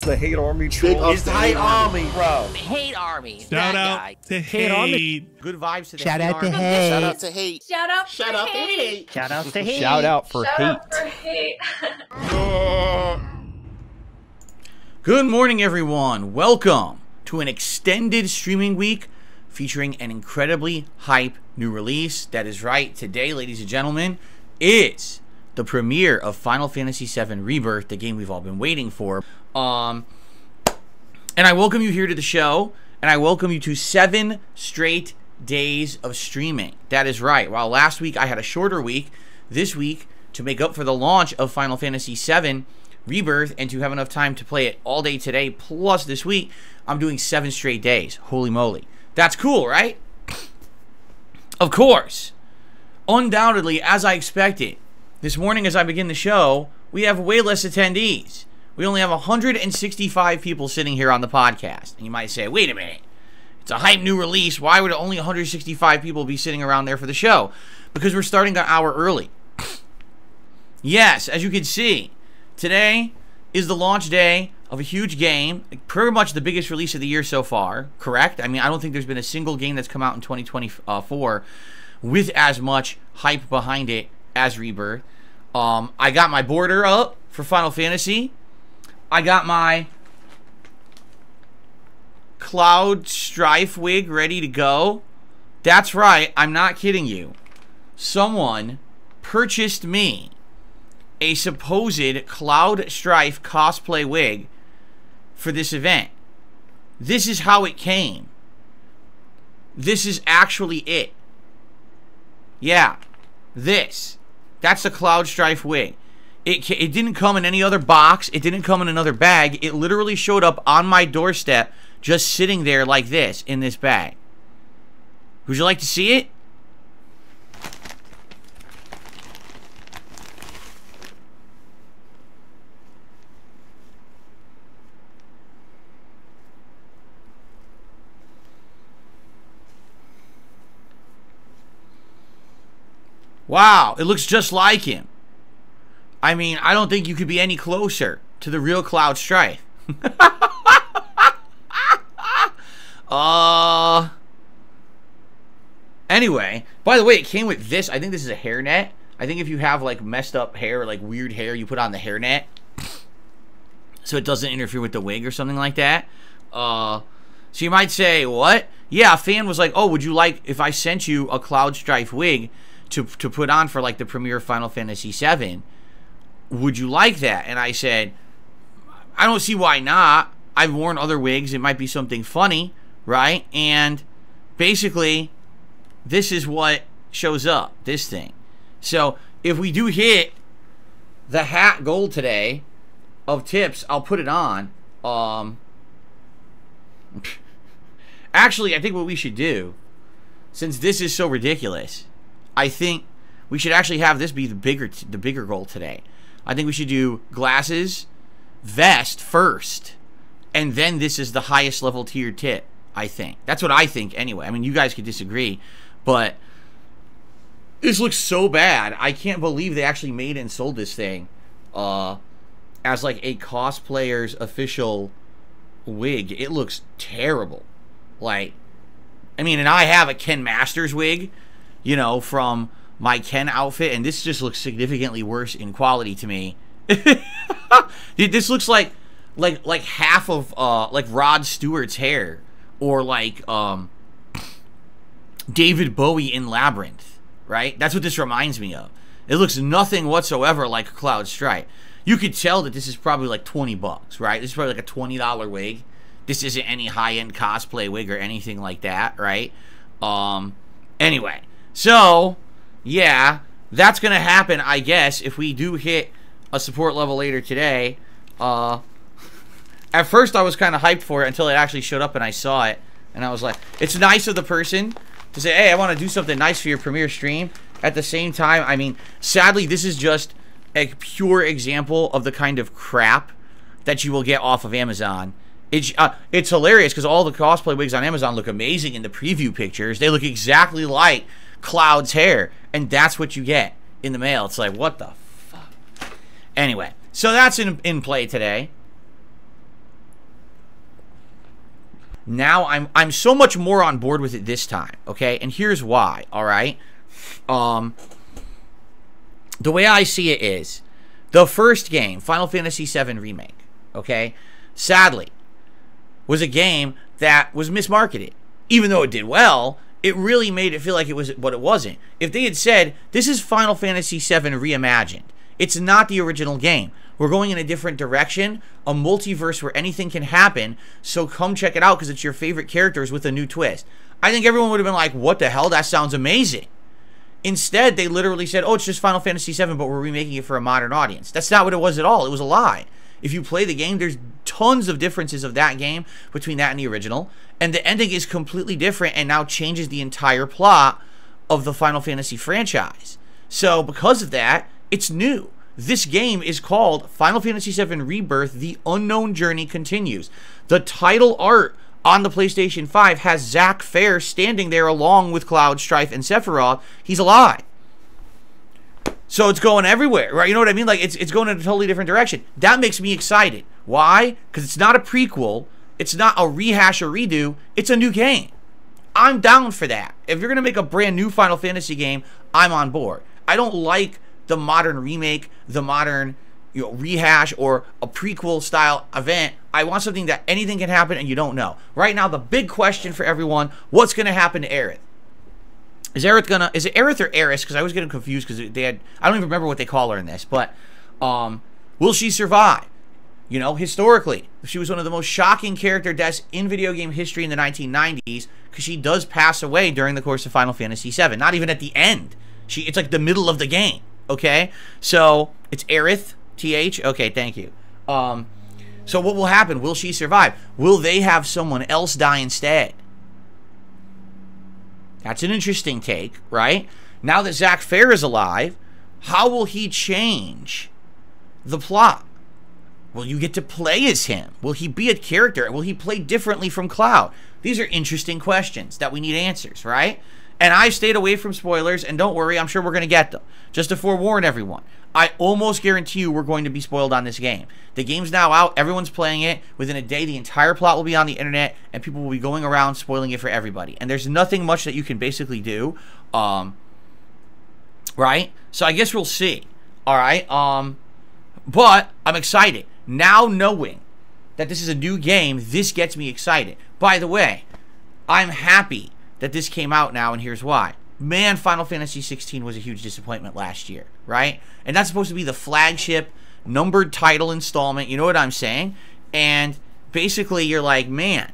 The hate army troll. It's the hate army, bro. Hate army. Shout out to hate. Good vibes to the Shout hate out to army. hate. Shout out to hate. Shout out Shout out to hate. Shout out to hate. Shout out for Shout hate. out for hate. Good morning, everyone. Welcome to an extended streaming week featuring an incredibly hype new release. That is right. Today, ladies and gentlemen, is the premiere of Final Fantasy VII Rebirth, the game we've all been waiting for. And I welcome you here to the show, and I welcome you to 7 straight days of streaming. That is right. While last week I had a shorter week, this week, to make up for the launch of Final Fantasy VII Rebirth and to have enough time to play it all day today, plus this week, I'm doing 7 straight days. Holy moly. That's cool, right? Of course. Undoubtedly, as I expected, this morning as I begin the show, we have way less attendees. We only have 165 people sitting here on the podcast. And you might say, wait a minute. It's a hype new release. Why would only 165 people be sitting around there for the show? Because we're starting an hour early. Yes, as you can see, today is the launch day of a huge game. Pretty much the biggest release of the year so far. Correct? I mean, I don't think there's been a single game that's come out in 2024 with as much hype behind it as Rebirth. I got my border up for Final Fantasy. I got my Cloud Strife wig ready to go. That's right, I'm not kidding you. Someone purchased me a supposed Cloud Strife cosplay wig for this event. This is how it came. This is actually it. Yeah, this. That's the Cloud Strife wig. It didn't come in any other box. It didn't come in another bag. It literally showed up on my doorstep, just sitting there like this, in this bag. Would you like to see it? Wow, it looks just like him. I mean, I don't think you could be any closer to the real Cloud Strife. Anyway, by the way, it came with this. I think this is a hairnet. I think if you have like messed up hair, like weird hair, you put on the hairnet so it doesn't interfere with the wig or something like that. So you might say, what? Yeah, a fan was like, oh, would you like if I sent you a Cloud Strife wig to put on for like the premiere of Final Fantasy VII? Would you like that? And I said, I don't see why not. I've worn other wigs. It might be something funny, right? And basically, this is what shows up, this thing. So if we do hit the hat goal today of tips, I'll put it on. Actually, I think what we should do, since this is so ridiculous, I think we should actually have this be the bigger goal today. I think we should do glasses, vest first, and then this is the highest level tier tip, I think. That's what I think anyway. I mean, you guys could disagree, but this looks so bad. I can't believe they actually made and sold this thing as like a cosplayer's official wig. It looks terrible. Like, I mean, and I have a Ken Masters wig, you know, from my Ken outfit, and this just looks significantly worse in quality to me. This looks like half of like Rod Stewart's hair, or like David Bowie in Labyrinth, right? That's what this reminds me of. It looks nothing whatsoever like Cloud Strife. You could tell that this is probably like $20, right? This is probably like a $20 wig. This isn't any high-end cosplay wig or anything like that, right? Anyway, so yeah, that's gonna happen, I guess, if we do hit a support level later today. At first I was kind of hyped for it until it actually showed up and I saw it, and I was like, it's nice of the person to say, hey, I want to do something nice for your premiere stream. At the same time, I mean, sadly, this is just a pure example of the kind of crap that you will get off of Amazon. It's hilarious because all the cosplay wigs on Amazon look amazing in the preview pictures. They look exactly like Cloud's hair, and that's what you get in the mail. It's like, what the fuck? Anyway, so that's in play today. Now I'm so much more on board with it this time, okay? And here's why, all right? The way I see it is, the first game, Final Fantasy VII Remake, okay, sadly, was a game that was mismarketed. Even though it did well, it really made it feel like it was what it wasn't. If they had said, this is Final Fantasy VII Reimagined, it's not the original game. We're going in a different direction, a multiverse where anything can happen, so come check it out because it's your favorite characters with a new twist. I think everyone would have been like, what the hell? That sounds amazing. Instead, they literally said, oh, it's just Final Fantasy VII, but we're remaking it for a modern audience. That's not what it was at all. It was a lie. If you play the game, there's tons of differences of that game between that and the original, and the ending is completely different and now changes the entire plot of the Final Fantasy franchise. So because of that, it's new. This game is called Final Fantasy VII Rebirth, The Unknown Journey Continues. The title art on the PlayStation 5 has Zack Fair standing there along with Cloud, Strife, and Sephiroth. He's alive. So it's going everywhere, right? You know what I mean? Like, it's going in a totally different direction. That makes me excited. Why? Because it's not a prequel. It's not a rehash or redo. It's a new game. I'm down for that. If you're going to make a brand new Final Fantasy game, I'm on board. I don't like the modern remake, the modern, you know, rehash or a prequel style event. I want something that anything can happen and you don't know. Right now, the big question for everyone, what's going to happen to Aerith? Is it Aerith or Eris? Because I was getting confused because they had, I don't even remember what they call her in this, but will she survive? You know, historically, she was one of the most shocking character deaths in video game history in the 1990s because she does pass away during the course of Final Fantasy VII. Not even at the end. It's like the middle of the game, okay? So, it's Aerith, TH? Okay, thank you. So what will happen? Will she survive? Will they have someone else die instead? That's an interesting take, right? Now that Zack Fair is alive, how will he change the plot? Will you get to play as him? Will he be a character? Will he play differently from Cloud? These are interesting questions that we need answers, right? And I stayed away from spoilers, and don't worry, I'm sure we're going to get them. Just to forewarn everyone, I almost guarantee you we're going to be spoiled on this game. The game's now out, everyone's playing it. Within a day, the entire plot will be on the internet, and people will be going around spoiling it for everybody. And there's nothing much that you can basically do, right? So I guess we'll see, all right? But I'm excited. Now knowing that this is a new game, this gets me excited. By the way, I'm happy that this came out now, and here's why. Man, Final Fantasy 16 was a huge disappointment last year, right? And that's supposed to be the flagship numbered title installment, you know what I'm saying? And basically you're like, man,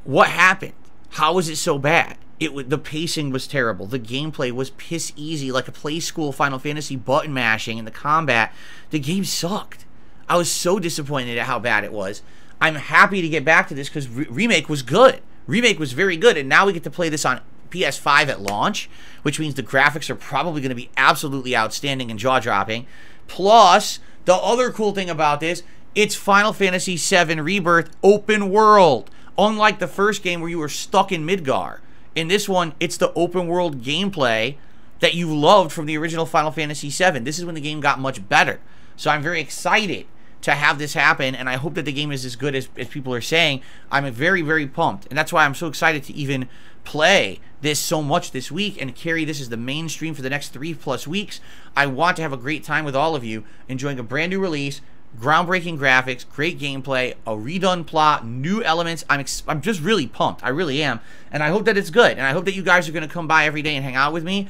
what happened? How was it so bad? The pacing was terrible. The gameplay was piss easy, like a play school Final Fantasy button mashing, and the combat, the game sucked. I was so disappointed at how bad it was. I'm happy to get back to this because Remake was good. Remake was very good, and now we get to play this on PS5 at launch, which means the graphics are probably going to be absolutely outstanding and jaw-dropping. Plus, the other cool thing about this, it's Final Fantasy VII Rebirth open world. Unlike the first game where you were stuck in Midgar. In this one, it's the open world gameplay that you loved from the original Final Fantasy VII. This is when the game got much better. So I'm very excited to have this happen, and I hope that the game is as good as people are saying. I'm very, very pumped, and that's why I'm so excited to even play this so much this week and carry this as the mainstream for the next 3+ weeks. I want to have a great time with all of you, enjoying a brand new release, groundbreaking graphics, great gameplay, a redone plot, new elements. I'm just really pumped. I really am, and I hope that it's good, and I hope that you guys are going to come by every day and hang out with me.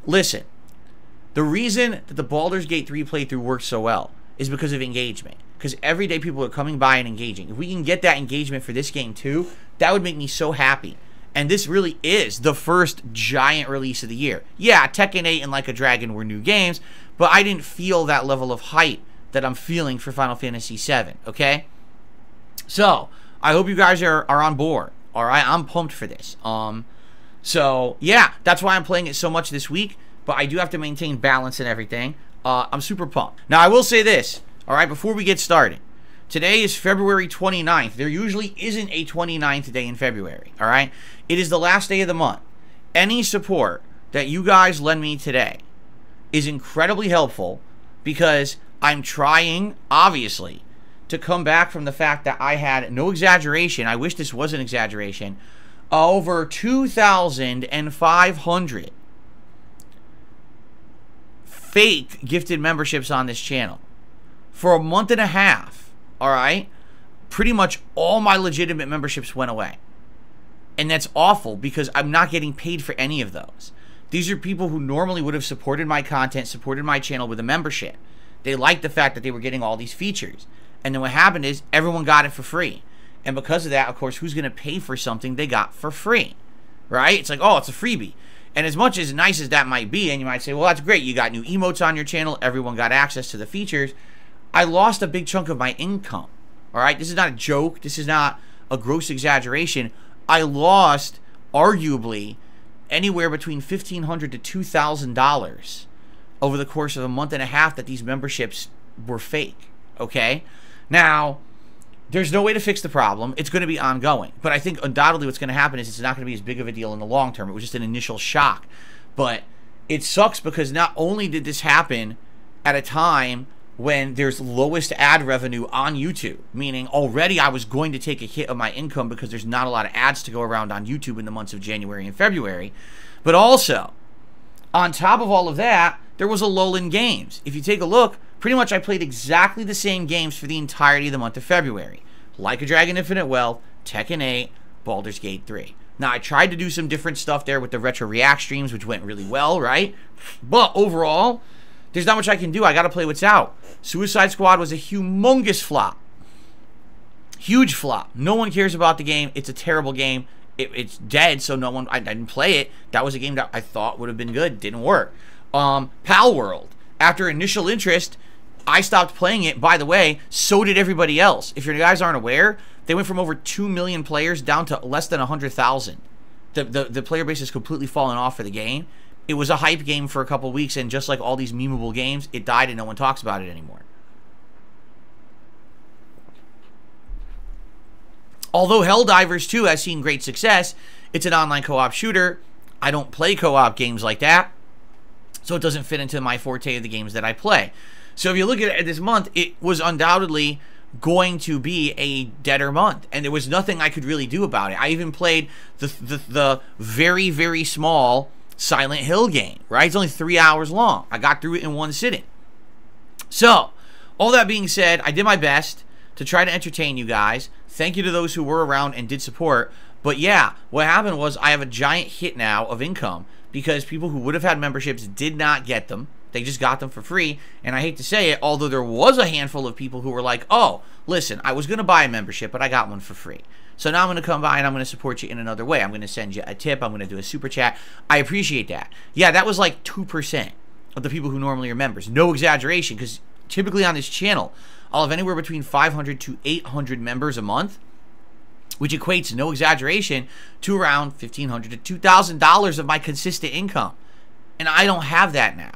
Listen, the reason that the Baldur's Gate 3 playthrough works so well is because of engagement. Because every day people are coming by and engaging. If we can get that engagement for this game too, that would make me so happy. And this really is the first giant release of the year. Yeah, Tekken 8 and Like a Dragon were new games, but I didn't feel that level of hype that I'm feeling for Final Fantasy VII, okay? So, I hope you guys are on board, alright? I'm pumped for this. So, yeah, that's why I'm playing it so much this week, but I do have to maintain balance and everything. I'm super pumped. Now, I will say this, all right, before we get started. Today is February 29th. There usually isn't a 29th day in February, all right? It is the last day of the month. Any support that you guys lend me today is incredibly helpful because I'm trying, obviously, to come back from the fact that I had, no exaggeration, I wish this was an exaggeration, over 2,500 fake gifted memberships on this channel for a month and a half. All right, pretty much all my legitimate memberships went away, and that's awful because I'm not getting paid for any of those. These are people who normally would have supported my content, supported my channel with a membership. They liked the fact that they were getting all these features, and then what happened is everyone got it for free. And because of that, of course, who's going to pay for something they got for free, right? It's like, oh, it's a freebie. And as much as nice as that might be, and you might say, well, that's great, you got new emotes on your channel, everyone got access to the features, I lost a big chunk of my income, all right? This is not a joke. This is not a gross exaggeration. I lost, arguably, anywhere between $1,500 to $2,000 over the course of a month and a half that these memberships were fake, okay? Now, there's no way to fix the problem. It's going to be ongoing. But I think undoubtedly what's going to happen is it's not going to be as big of a deal in the long term. It was just an initial shock. But it sucks because not only did this happen at a time when there's lowest ad revenue on YouTube, meaning already I was going to take a hit of my income because there's not a lot of ads to go around on YouTube in the months of January and February, but also, on top of all of that, there was a lull in games. If you take a look, pretty much I played exactly the same games for the entirety of the month of February. Like a Dragon Infinite Wealth, Tekken 8, Baldur's Gate 3. Now, I tried to do some different stuff there with the Retro React streams, which went really well, right? But overall, there's not much I can do. I got to play what's out. Suicide Squad was a humongous flop. Huge flop. No one cares about the game. It's a terrible game. It's dead, so no one... I didn't play it. That was a game that I thought would have been good. Didn't work. Pal World. After initial interest, I stopped playing it. By the way, so did everybody else. If you guys aren't aware, they went from over 2 million players down to less than 100,000. The player base has completely fallen off for the game. It was a hype game for a couple weeks, and just like all these memeable games, it died and no one talks about it anymore. Although Helldivers 2 has seen great success, it's an online co-op shooter. I don't play co-op games like that, so it doesn't fit into my forte of the games that I play. So if you look at it this month, it was undoubtedly going to be a deader month, and there was nothing I could really do about it. I even played the very, very small Silent Hill game, right? It's only 3 hours long. I got through it in one sitting. So, all that being said, I did my best to try to entertain you guys. Thank you to those who were around and did support. But yeah, what happened was I have a giant hit now of income because people who would have had memberships did not get them. They just got them for free. And I hate to say it, although there was a handful of people who were like, oh, listen, I was going to buy a membership, but I got one for free. So now I'm going to come by and I'm going to support you in another way. I'm going to send you a tip. I'm going to do a super chat. I appreciate that. Yeah, that was like 2% of the people who normally are members. No exaggeration, because typically on this channel, I'll have anywhere between 500 to 800 members a month, which equates, no exaggeration, to around $1,500 to $2,000 of my consistent income. And I don't have that now.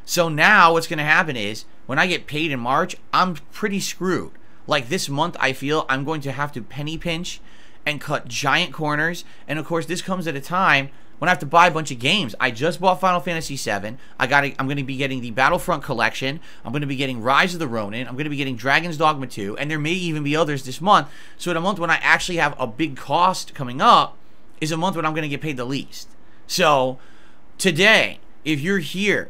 So now what's going to happen is, when I get paid in March, I'm pretty screwed. Like this month, I feel I'm going to have to penny pinch and cut giant corners. And of course, this comes at a time when I have to buy a bunch of games. I just bought Final Fantasy VII. I'm going to be getting the Battlefront Collection. I'm going to be getting Rise of the Ronin. I'm going to be getting Dragon's Dogma 2. And there may even be others this month. So in a month when I actually have a big cost coming up is a month when I'm going to get paid the least. So today, if you're here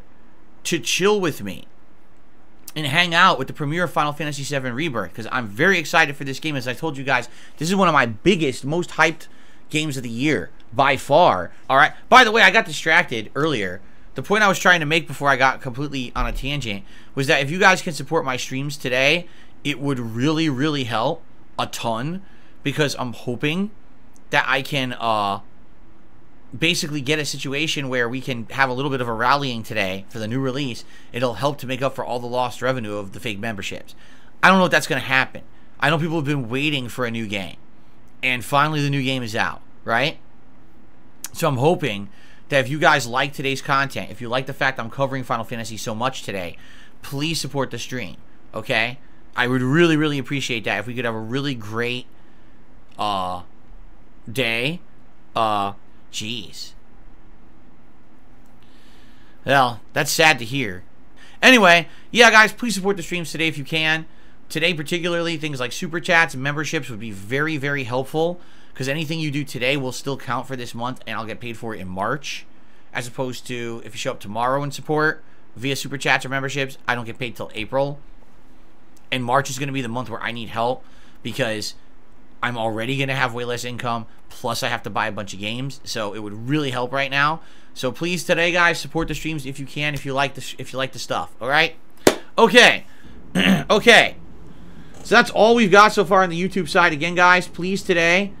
to chill with me and hang out with the premiere of Final Fantasy VII Rebirth, because I'm very excited for this game. As I told you guys, this is one of my biggest, most hyped games of the year by far. All right. By the way, I got distracted earlier. The point I was trying to make before I got completely on a tangent was that if you guys can support my streams today, it would really, really help a ton, because I'm hoping that I can basically get a situation where we can have a little bit of a rallying today for the new release. It'll help to make up for all the lost revenue of the fake memberships. I don't know if that's going to happen. I know people have been waiting for a new game, and finally the new game is out, right? So I'm hoping that if you guys like today's content, if you like the fact I'm covering Final Fantasy so much today, please support the stream, okay? I would really, really appreciate that if we could have a really great day. Jeez. Well, that's sad to hear. Anyway, yeah, guys, please support the streams today if you can. today particularly, things like super chats and memberships would be very, very helpful, because anything you do today will still count for this month, and I'll get paid for it in March, as opposed to if you show up tomorrow and support via super chats or memberships, I don't get paid till April. And March is going to be the month where I need help, because I'm already going to have way less income, plus I have to buy a bunch of games, so it would really help right now. So please today, guys, support the streams if you can, if you like the stuff. All right? Okay. Okay. So that's all we've got so far on the YouTube side. Again, guys, please today,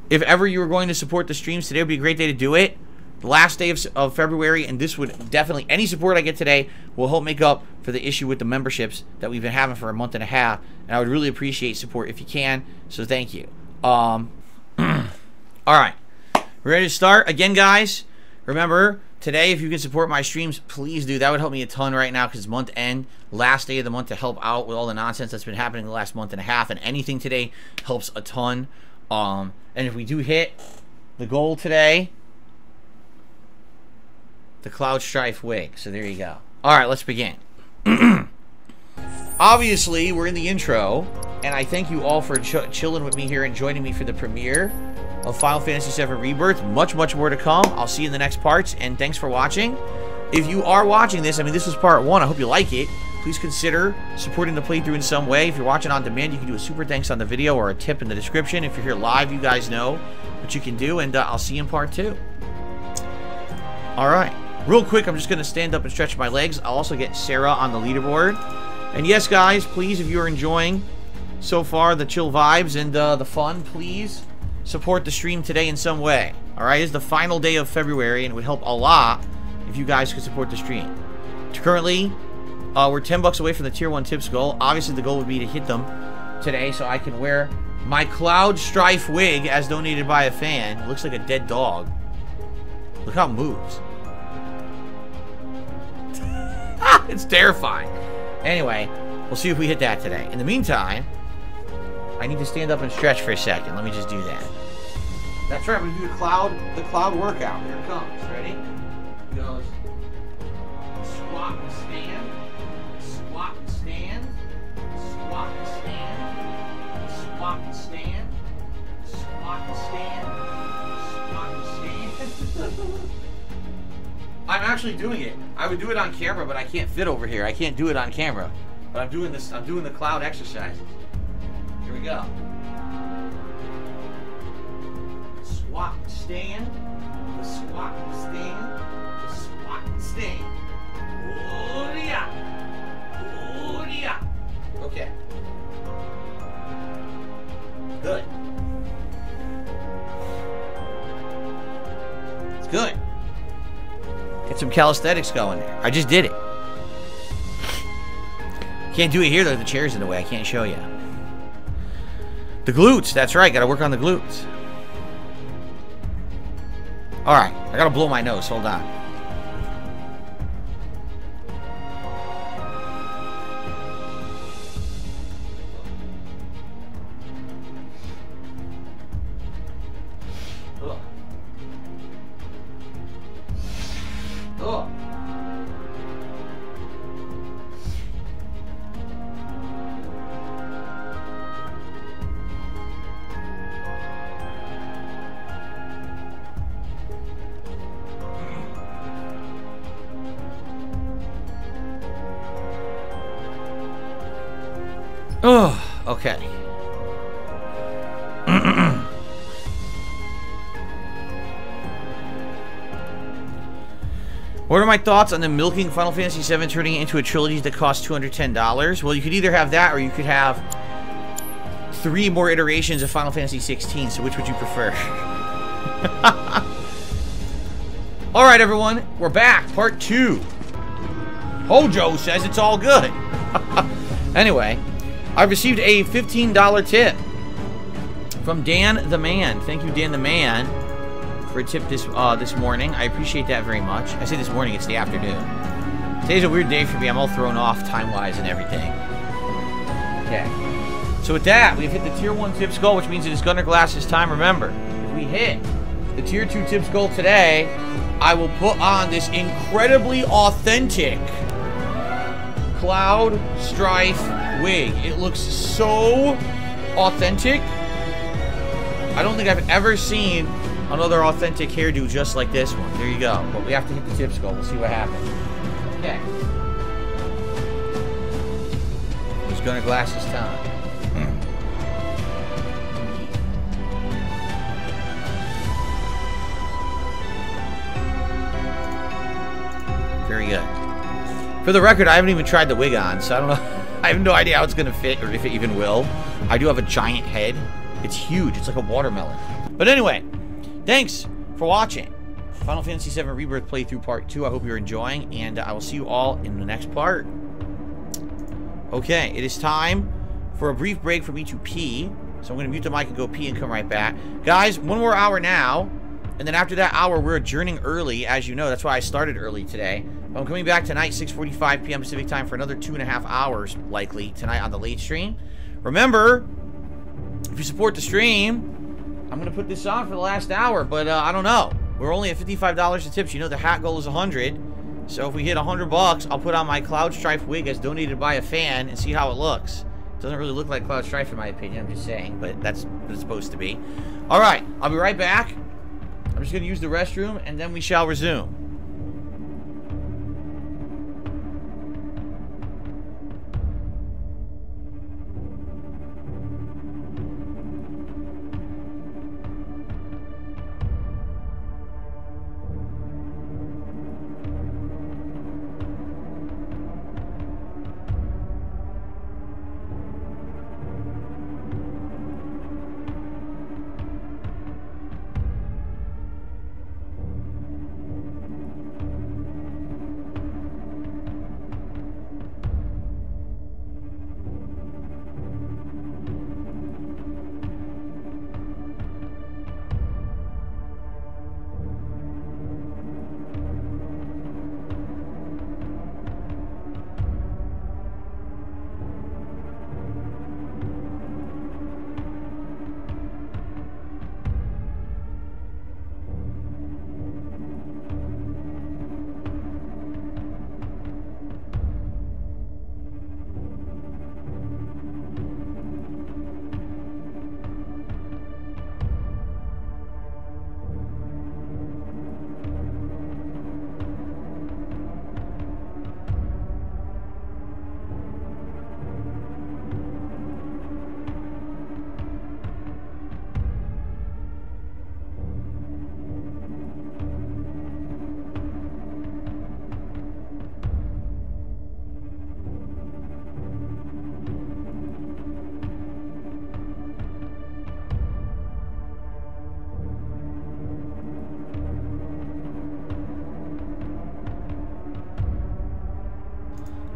if ever you were going to support the streams, today would be a great day to do it. The last day of February, and this would definitely, any support I get today will help make up for the issue with the memberships that we've been having for a month and a half, and I would really appreciate support if you can, so thank you. All right, we're ready to start. Again, guys, remember, today, if you can support my streams, please do. That would help me a ton right now, because it's month end, last day of the month, to help out with all the nonsense that's been happening the last month and a half, and anything today helps a ton. And if we do hit the goal today, the Cloud Strife wig. So there you go. All right, let's begin. Obviously, we're in the intro, and I thank you all for chilling with me here and joining me for the premiere of Final Fantasy 7 Rebirth. Much, much more to come. I'll see you in the next parts, and thanks for watching. If you are watching this, I mean, this is part 1. I hope you like it. Please consider supporting the playthrough in some way. If you're watching on demand, you can do a super thanks on the video or a tip in the description. If you're here live, you guys know what you can do, and I'll see you in part 2. All right. Real quick, I'm just going to stand up and stretch my legs. I'll also get Sarah on the leaderboard. And yes, guys, please, if you're enjoying so far the chill vibes and the fun, please support the stream today in some way. All right, it's the final day of February, and it would help a lot if you guys could support the stream. Currently, we're 10 bucks away from the Tier 1 tips goal. Obviously, the goal would be to hit them today so I can wear my Cloud Strife wig as donated by a fan. It looks like a dead dog. Look how it moves. It's terrifying. Anyway, we'll see if we hit that today. In the meantime, I need to stand up and stretch for a second. Let me just do that. That's right, we're going to do the cloud workout. Here it comes. Ready? It goes squat and stand, squat and stand, squat and stand, squat and stand, squat and stand, squat and stand. I'm actually doing it. I would do it on camera, but I can't fit over here. I can't do it on camera. But I'm doing this. I'm doing the cloud exercises. Here we go. Squat and stand. The squat and stand. The squat and stand. Oh yeah. Oh yeah. Okay. Good. It's good. Get some calisthenics going there. I just did it. Can't do it here though, the chair's in the way. I can't show you. The glutes, that's right. Gotta work on the glutes. Alright, I gotta blow my nose. Hold on. Oh, okay. What are my thoughts on the milking Final Fantasy 7 turning it into a trilogy that costs $210? Well, you could either have that or you could have 3 more iterations of Final Fantasy 16, so which would you prefer? Alright, everyone, we're back. Part 2. Hojo says it's all good. Anyway, I've received a $15 tip from Dan the Man. Thank you, Dan the Man, for a tip this morning. I appreciate that very much. I say this morning, it's the afternoon. Today's a weird day for me. I'm all thrown off time-wise and everything. Okay. So with that, we've hit the Tier 1 tips goal, which means it is Gunnar Glass's time. Remember, if we hit the Tier 2 tips goal today, I will put on this incredibly authentic Cloud Strife wig. It looks so authentic. I don't think I've ever seen another authentic hairdo just like this one. There you go. But we have to hit the tip skull. We'll see what happens. Okay. Who's gonna glass this time? Very good. For the record, I haven't even tried the wig on, so I don't know. I have no idea how it's gonna fit or if it even will. I do have a giant head. It's huge. It's like a watermelon. But anyway, thanks for watching. Final Fantasy 7 Rebirth playthrough part 2. I hope you're enjoying, and I will see you all in the next part. Okay, it is time for a brief break for me to pee. So I'm going to mute the mic and go pee and come right back. Guys, 1 more hour now. And then after that hour, we're adjourning early, as you know. That's why I started early today. I'm coming back tonight, 6:45 p.m. Pacific time, for another 2.5 hours, likely, tonight on the late stream. Remember, if you support the stream, I'm going to put this on for the last hour, but I don't know. We're only at $55 in tips. You know the hat goal is 100. So if we hit 100 bucks, I'll put on my Cloud Strife wig as donated by a fan and see how it looks. It doesn't really look like Cloud Strife in my opinion, I'm just saying, but that's what it's supposed to be. All right, I'll be right back. I'm just going to use the restroom, and then we shall resume.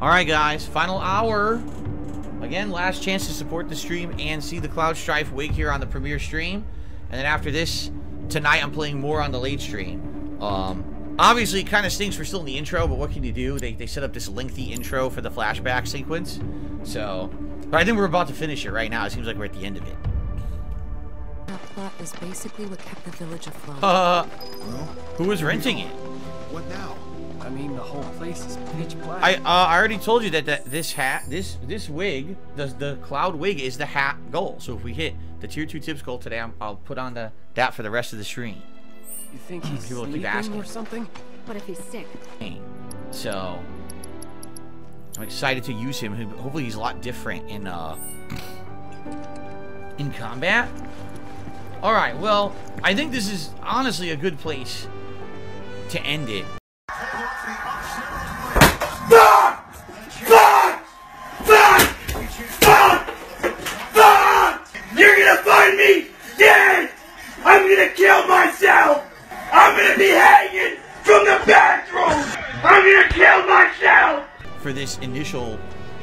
Alright guys, final hour. Again, last chance to support the stream and see the Cloud Strife wig here on the premiere stream. And then after this, tonight I'm playing more on the late stream. Obviously it kind of stinks we're still in the intro, but what can you do? They set up this lengthy intro for the flashback sequence. So, but I think we're about to finish it right now. It seems like we're at the end of it. That plot is basically what kept the village afloat. Well, who was renting it? What now? I mean, the whole place is pitch black. I already told you that this wig, the cloud wig, is the hat goal. So if we hit the tier 2 tips goal today, I'll put on that for the rest of the stream. You think he's People keep sleeping asking. or something? What if he's sick? So I'm excited to use him. Hopefully he's a lot different in combat. All right. Well, I think this is honestly a good place to end it. You're gonna find me dead! I'm gonna kill myself! I'm gonna be hanging from the bathroom! I'm gonna kill myself! For this initial,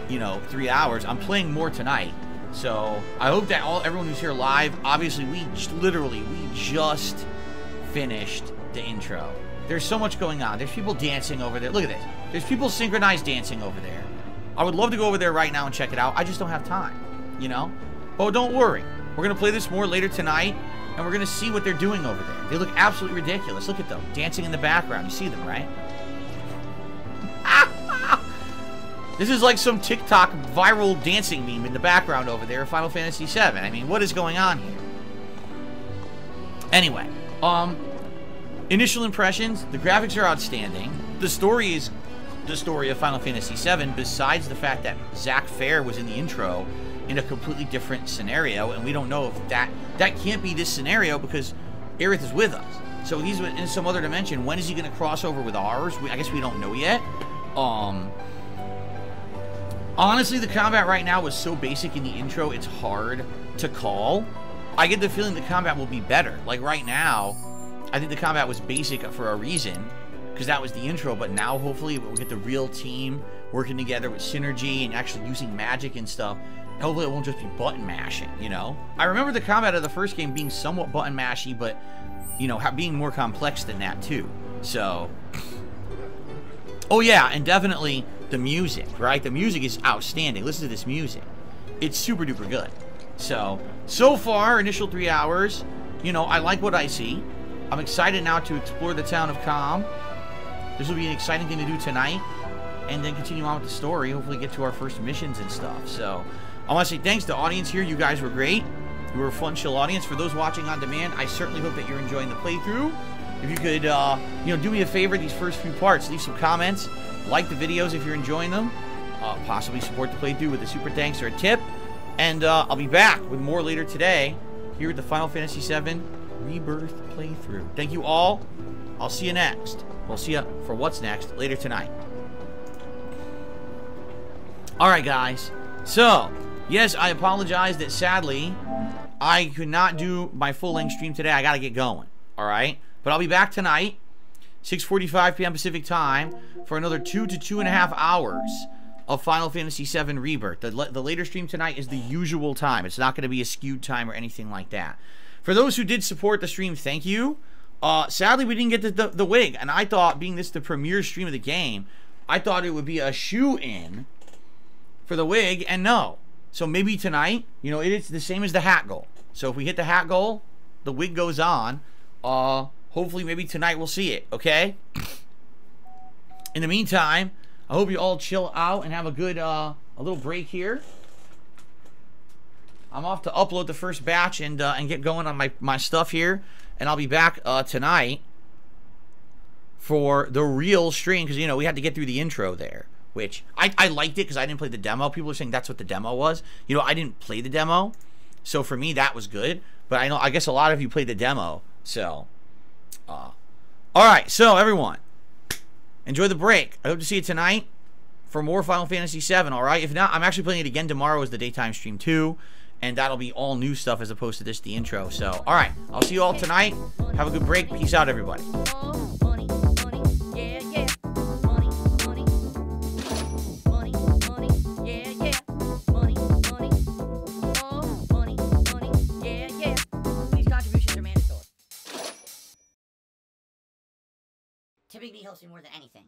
3 hours, I'm playing more tonight. So I hope that everyone who's here live, obviously we just finished the intro. There's so much going on. There's people dancing over there. Look at this. There's people synchronized dancing over there. I would love to go over there right now and check it out. I just don't have time, But don't worry. We're going to play this more later tonight, and we're going to see what they're doing over there. They look absolutely ridiculous. Look at them. Dancing in the background. You see them, right? This is like some TikTok viral dancing meme in the background over there, Final Fantasy VII. I mean, what is going on here? Anyway, initial impressions, the graphics are outstanding. The story is the story of Final Fantasy VII, besides the fact that Zack Fair was in the intro in a completely different scenario, and we don't know if that can't be this scenario because Aerith is with us. So he's in some other dimension. When is he going to cross over with ours? I guess we don't know yet. Honestly, the combat right now was so basic in the intro, it's hard to call. I get the feeling the combat will be better. Like right now, I think the combat was basic for a reason, because that was the intro, but now hopefully we'll get the real team working together with synergy and actually using magic and stuff. Hopefully it won't just be button mashing, you know? I remember the combat of the first game being somewhat button mashy, but, you know, being more complex than that too. So, oh yeah, and definitely the music, right? The music is outstanding. Listen to this music. It's super duper good. So far, initial 3 hours, you know, I like what I see. I'm excited now to explore the town of Calm. This will be an exciting thing to do tonight, and then continue on with the story. Hopefully get to our first missions and stuff. So I want to say thanks to the audience here. You guys were great. You were a fun, chill audience. For those watching on demand, I certainly hope that you're enjoying the playthrough. If you could, you know, do me a favor, these first few parts, leave some comments, like the videos if you're enjoying them, possibly support the playthrough with a super thanks or a tip, and I'll be back with more later today here at the Final Fantasy VII Rebirth playthrough. Thank you all. I'll see you next. We'll see you for what's next later tonight. Alright, guys. So, yes, I apologize that sadly I could not do my full-length stream today. I gotta get going. Alright? But I'll be back tonight, 6:45 p.m. Pacific time, for another 2 to 2.5 hours of Final Fantasy VII Rebirth. The later stream tonight is the usual time. It's not going to be a skewed time or anything like that. For those who did support the stream, thank you. Sadly, we didn't get the wig, and I thought, being this the premiere stream of the game, I thought it would be a shoe-in for the wig, and no. So maybe tonight, you know, it's the same as the hat goal. So if we hit the hat goal, the wig goes on. Hopefully maybe tonight we'll see it, okay? In the meantime, I hope you all chill out and have a good, a little break here. I'm off to upload the first batch and get going on my stuff here. And I'll be back tonight for the real stream, because, you know, we had to get through the intro there, which I liked it because I didn't play the demo. People are saying that's what the demo was. You know, I didn't play the demo, so for me that was good. But I guess a lot of you played the demo, so... Alright, so everyone, enjoy the break. I hope to see you tonight for more Final Fantasy VII, alright? If not, I'm actually playing it again tomorrow as the daytime stream too, and that'll be all new stuff as opposed to this, the intro. So, alright, I'll see you all tonight. Have a good break. Peace out, everybody. Typically helps me more than anything.